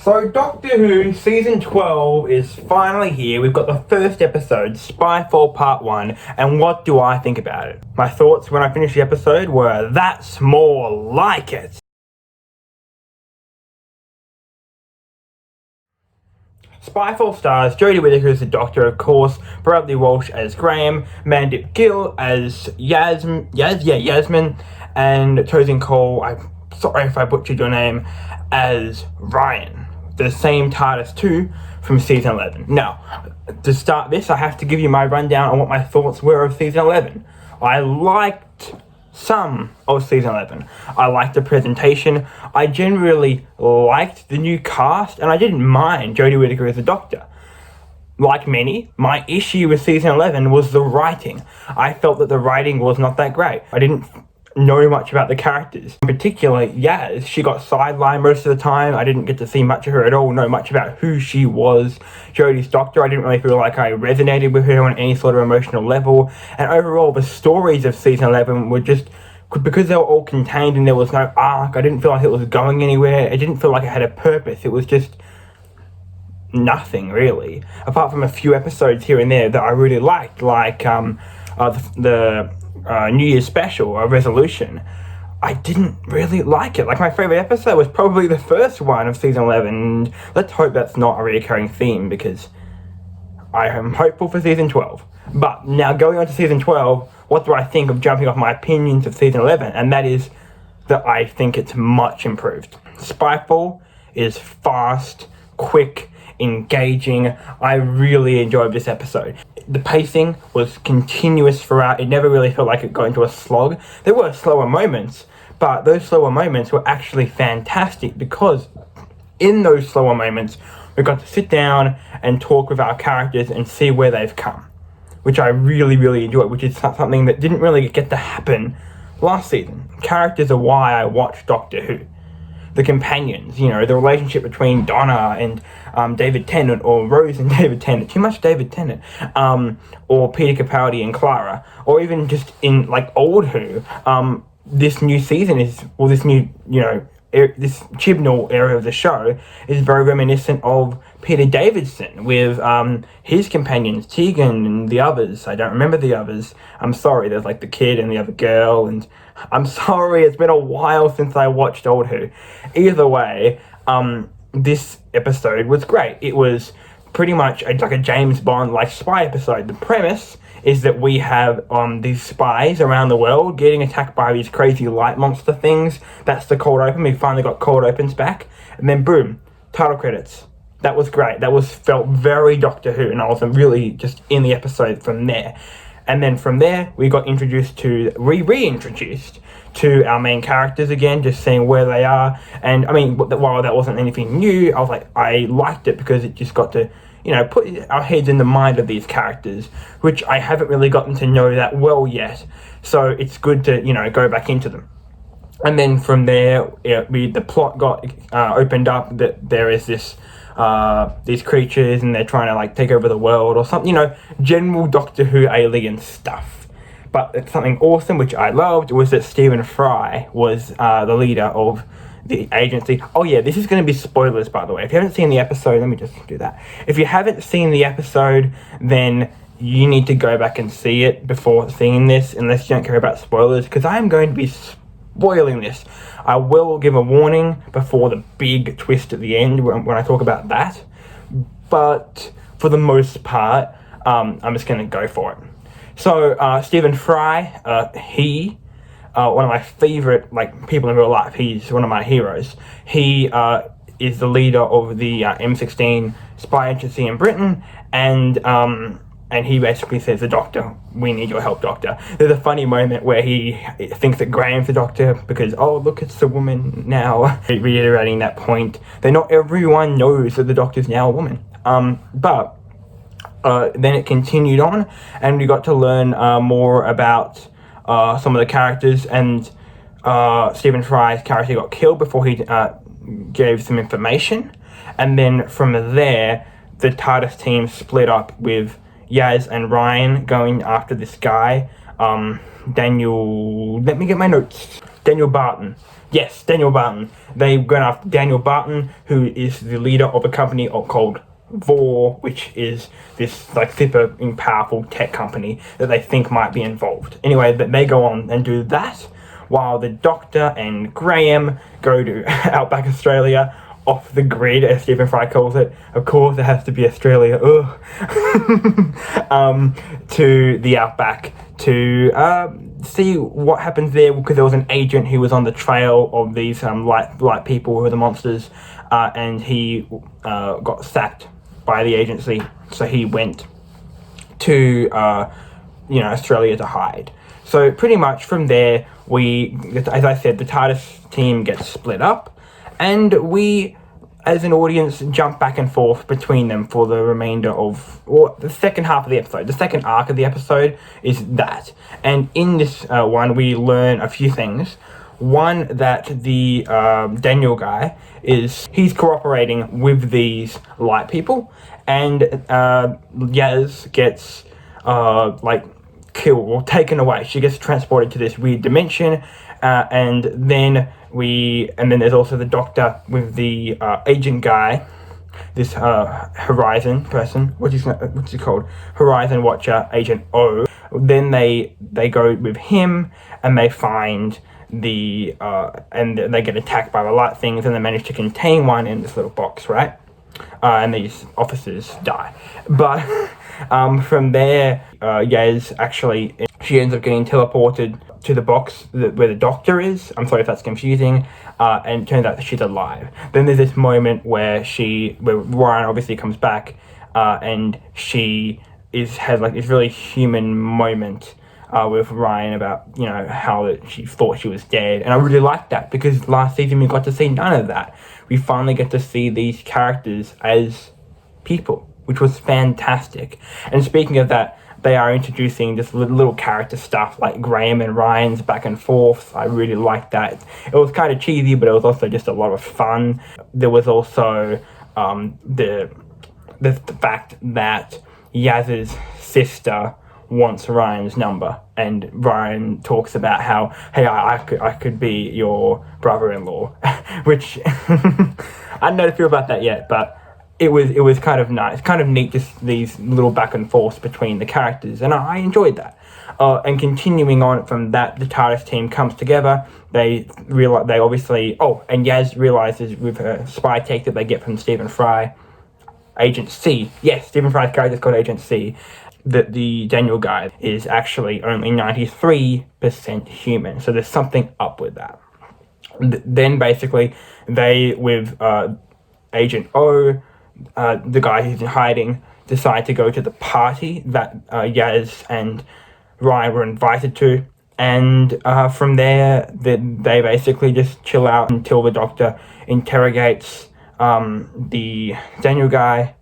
So Doctor Who Season 12 is finally here. We've got the first episode, Spyfall Part 1, and what do I think about it? My thoughts when I finished the episode were, that's more like it. Spyfall stars Jodie Whittaker as the Doctor, of course, Bradley Walsh as Graham, Mandip Gill as Yasmin, and Tosin Cole, I'm sorry if I butchered your name, as Ryan. The same TARDIS 2 from Season 11. Now, to start this, I have to give you my rundown on what my thoughts were of Season 11. I liked some of Season 11. I liked the presentation. I generally liked the new cast, and I didn't mind Jodie Whittaker as the Doctor. Like many, my issue with Season 11 was the writing. I felt that the writing was not that great. I didn't know much about the characters. In particular, Yaz, she got sidelined most of the time. I didn't get to see much of her at all, know much about who she was. Jodie's Doctor, I didn't really feel like I resonated with her on any sort of emotional level. And overall, the stories of Season 11 were just, because they were all contained and there was no arc, I didn't feel like it was going anywhere. It didn't feel like it had a purpose. It was just nothing, really. Apart from a few episodes here and there that I really liked, like the New Year's special, Resolution. I didn't really like it. Like, my favourite episode was probably the first one of Season 11, and let's hope that's not a recurring theme, because I am hopeful for Season 12. But now, going on to Season 12, what do I think of jumping off my opinions of Season 11? And that is that I think it's much improved. Spyfall is fast, quick, engaging. I really enjoyed this episode. The pacing was continuous throughout. It never really felt like it got into a slog. There were slower moments, but those slower moments were actually fantastic, because in those slower moments we got to sit down and talk with our characters and see where they've come, which I really enjoyed, which is something that didn't really get to happen last season. Characters are why I watch Doctor Who. The companions, you know, the relationship between Donna and David Tennant, or Rose and David Tennant, too much David Tennant, or Peter Capaldi and Clara, or even just in, like, old Who, this new season is, well, this new, you know, this Chibnall era of the show is very reminiscent of Peter Davidson with his companions, Tegan and the others. I don't remember the others. I'm sorry, there's like the kid and the other girl, and I'm sorry, it's been a while since I watched old Who. Either way, this episode was great. It was pretty much like a James Bond-like spy episode. The premise is that we have these spies around the world getting attacked by these crazy light monster things. That's the cold open. We finally got cold opens back. And then boom, title credits. That was great. That felt very Doctor Who, and I was really just in the episode from there. And then from there, we got reintroduced to our main characters again, just seeing where they are. And I mean, while that wasn't anything new, I liked it because it just got to, you know, put our heads in the mind of these characters, which I haven't really gotten to know that well yet. So it's good to, you know, go back into them. And then from there, the plot got opened up that there is these creatures and they're trying to, like, take over the world or something, you know, general Doctor Who alien stuff. But it's something awesome, which I loved, was that Stephen Fry was the leader of the agency. Oh yeah, this is going to be spoilers, by the way. If you haven't seen the episode, let me just do that. If you haven't seen the episode, then you need to go back and see it before seeing this, unless you don't care about spoilers, because I'm going to be spoiling this. I will give a warning before the big twist at the end when I talk about that, but for the most part, I'm just going to go for it. So, Stephen Fry, one of my favourite, like, people in real life. He's one of my heroes. He is the leader of the M16 spy agency in Britain, and he basically says, "The Doctor, we need your help, Doctor." There's a funny moment where he thinks that Graham's the Doctor because, oh, look, it's a woman now. Reiterating that point that not everyone knows that the Doctor's now a woman. But then it continued on, and we got to learn more about some of the characters, and Stephen Fry's character got killed before he gave some information. And then from there, the TARDIS team split up with Yaz and Ryan going after this guy, Daniel, let me get my notes, Daniel Barton. Yes, Daniel Barton. They went after Daniel Barton, who is the leader of a company called Vor, which is this like super powerful tech company that they think might be involved. Anyway, they go on and do that, while the Doctor and Graham go to Outback Australia, off the grid, as Stephen Fry calls it. Of course, it has to be Australia. Ugh. To the Outback to see what happens there, because there was an agent who was on the trail of these light people who are the monsters, and he got sacked by the agency, so he went to Australia to hide. So pretty much from there, as I said, the TARDIS team gets split up, and we, as an audience, jump back and forth between them for the remainder of, or the second half of the episode. The second arc of the episode is that. And in this one, we learn a few things. One, that the Daniel guy he's cooperating with these light people, and Yaz gets killed or taken away. She gets transported to this weird dimension, and then there's also the Doctor with the agent guy, this Horizon person. What's he called? Horizon Watcher, Agent O. Then they go with him, and they find and they get attacked by the light things, and they manage to contain one in this little box, right? And these officers die. But from there, Yaz she ends up getting teleported to the box where the Doctor is. I'm sorry if that's confusing. And it turns out that she's alive. Then there's this moment where Ryan obviously comes back, and she has this really human moment with Ryan about how she thought she was dead, and I really liked that, because last season we got to see none of that. We finally get to see these characters as people, which was fantastic. And speaking of that, they are introducing just little character stuff like Graham and Ryan's back and forth. I really liked that. It was kind of cheesy, but it was also just a lot of fun. There was also the fact that Yaz's sister wants Ryan's number, and Ryan talks about how, hey, I could be your brother-in-law, which I don't know how to feel about that yet, but it was kind of nice, kind of neat, just these little back and forths between the characters, and I enjoyed that. And continuing on from that, the TARDIS team comes together. They obviously, and Yaz realizes with her spy tech that they get from Stephen Fry, Agent C. Yes, Stephen Fry's character is called Agent C. That the Daniel guy is actually only 93% human. So there's something up with that. Then basically, they, with Agent O, the guy who's in hiding, decide to go to the party that Yaz and Ryan were invited to. And from there, they basically just chill out until the Doctor interrogates the Daniel guy.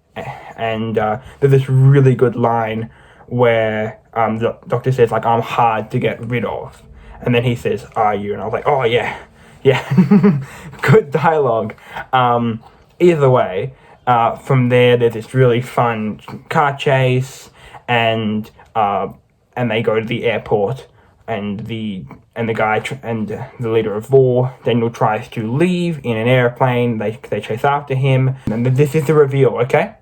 And there's this really good line where the Doctor says, I'm hard to get rid of. And then he says, are you? And I was like, oh, yeah. Good dialogue. Either way, from there, there's this really fun car chase, and they go to the airport, and the guy and the leader of Vor, Daniel, tries to leave in an airplane. They chase after him, and this is the reveal, okay?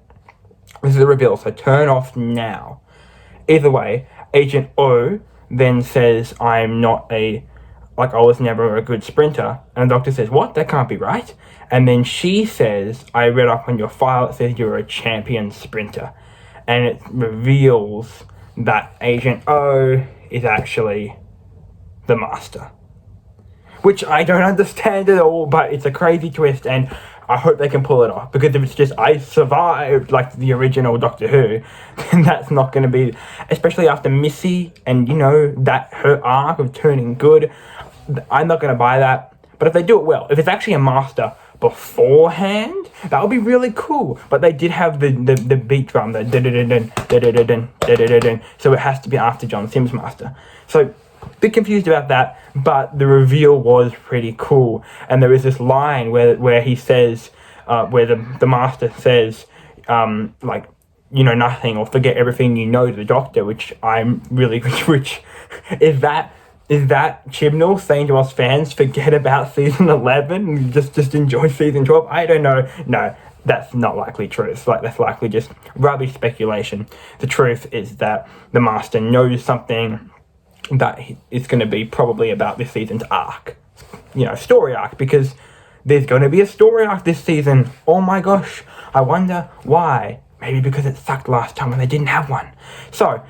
This is the reveal, so turn off now. Either way, Agent O then says, I was never a good sprinter. And the Doctor says, what? That can't be right. And then she says, I read up on your file, it says you're a champion sprinter. And it reveals that Agent O is actually the Master. Which I don't understand at all, but it's a crazy twist, and I hope they can pull it off, because if it's just, I survived, like the original Doctor Who, then that's not going to be, especially after Missy and, that her arc of turning good, I'm not going to buy that. But if they do it well, if it's actually a Master beforehand, that would be really cool. But they did have the beat drum, the da-da-da-dun, da-da-da-dun, da-da-da-dun, so it has to be after John Sims Master. So, bit confused about that, but the reveal was pretty cool. And there is this line where he says, where the Master says, nothing, or forget everything you know, to the Doctor, which is that is that Chibnall saying to us fans, forget about season 11 and just enjoy season 12? I don't know. No, that's not likely true. It's like, that's likely just rubbish speculation. The truth is that the Master knows something that is going to be probably about this season's arc. Story arc, because there's going to be a story arc this season. Oh my gosh. I wonder why. Maybe because it sucked last time and they didn't have one. So,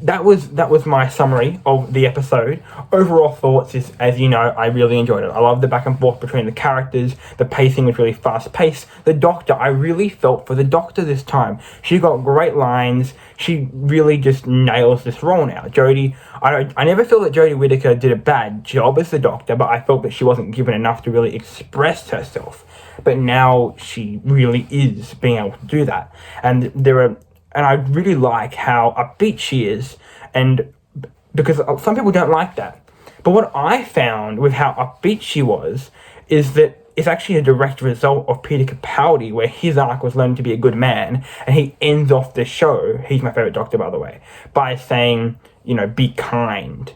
that was my summary of the episode. Overall thoughts is, as you know, I really enjoyed it. I love the back and forth between the characters. The pacing was really fast paced. The Doctor, I really felt for the Doctor this time. She got great lines. She really just nails this role now. Jodie, I never feel that Jodie Whittaker did a bad job as the Doctor, but I felt that she wasn't given enough to really express herself. But now she really is being able to do that. And I really like how upbeat she is, and because some people don't like that. But what I found with how upbeat she was is that it's actually a direct result of Peter Capaldi, where his arc was learning to be a good man, and he ends off the show, he's my favourite Doctor by the way, by saying, be kind.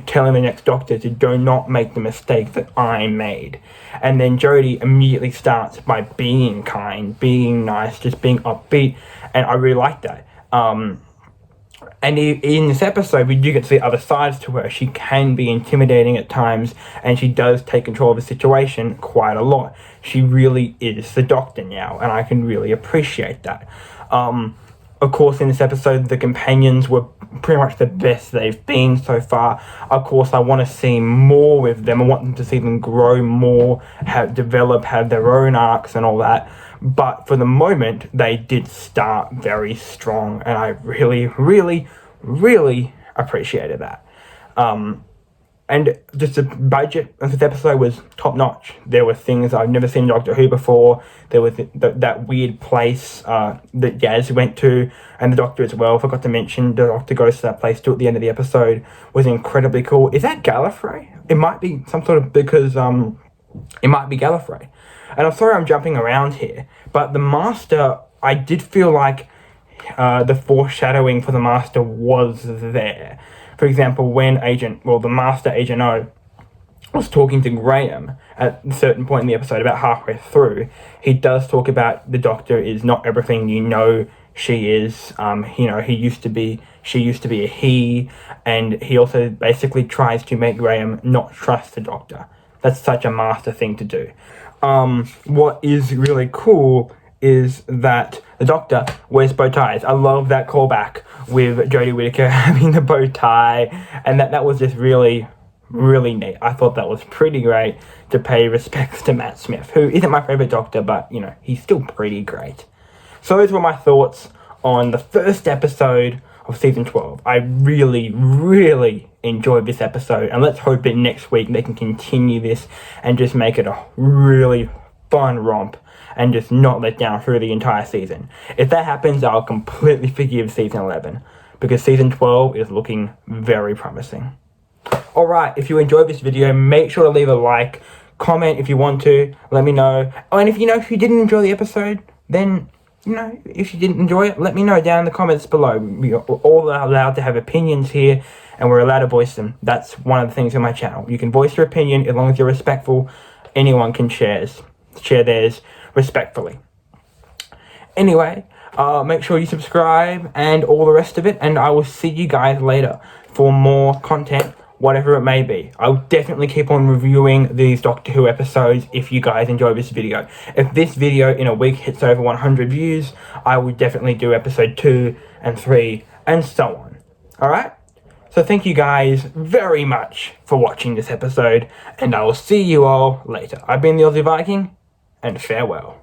Telling the next Doctor to do not make the mistake that I made. And then Jodie immediately starts by being kind, being nice, just being upbeat, and I really like that. And in this episode, we do get to see other sides to her. She can be intimidating at times, and she does take control of the situation quite a lot. She really is the Doctor now, and I can really appreciate that. Of course, in this episode, the companions were pretty much the best they've been so far. Of course, I want to see more with them. I want them to see them grow more, have their own arcs and all that. But for the moment, they did start very strong, and I really, really, really appreciated that. And just the budget of this episode was top notch. There were things I've never seen in Doctor Who before. There was that weird place that Yaz went to, and the Doctor as well. Forgot to mention the Doctor goes to that place too at the end of the episode. Was incredibly cool. Is that Gallifrey? It might be some sort of, because it might be Gallifrey. And I'm sorry I'm jumping around here, but the Master, I did feel like the foreshadowing for the Master was there. For example, when the Master, Agent O, was talking to Graham at a certain point in the episode, about halfway through, he does talk about the Doctor is not everything she is. She used to be a he, and he also basically tries to make Graham not trust the Doctor. That's such a Master thing to do. What is really cool is that the Doctor wears bow ties. I love that callback with Jodie Whittaker having the bow tie, and that was just really, really neat. I thought that was pretty great to pay respects to Matt Smith, who isn't my favourite Doctor, but, he's still pretty great. So those were my thoughts on the first episode of Season 12. I really, really enjoyed this episode, and let's hope that next week they can continue this and just make it a really fun romp and just not let down through the entire season. If that happens, I'll completely forgive Season 11, because Season 12 is looking very promising. Alright, if you enjoyed this video, make sure to leave a like, comment if you want to, let me know. Oh, and if you didn't enjoy the episode, then, if you didn't enjoy it, let me know down in the comments below. We are all allowed to have opinions here, and we're allowed to voice them. That's one of the things on my channel. You can voice your opinion as long as you're respectful. Anyone can share theirs respectfully. Anyway, make sure you subscribe and all the rest of it, and I will see you guys later for more content, whatever it may be. I'll definitely keep on reviewing these Doctor Who episodes if you guys enjoy this video. If this video in a week hits over 100 views, I will definitely do episode 2 and 3 and so on. Alright? So thank you guys very much for watching this episode, and I will see you all later. I've been the Aussie Viking, and farewell.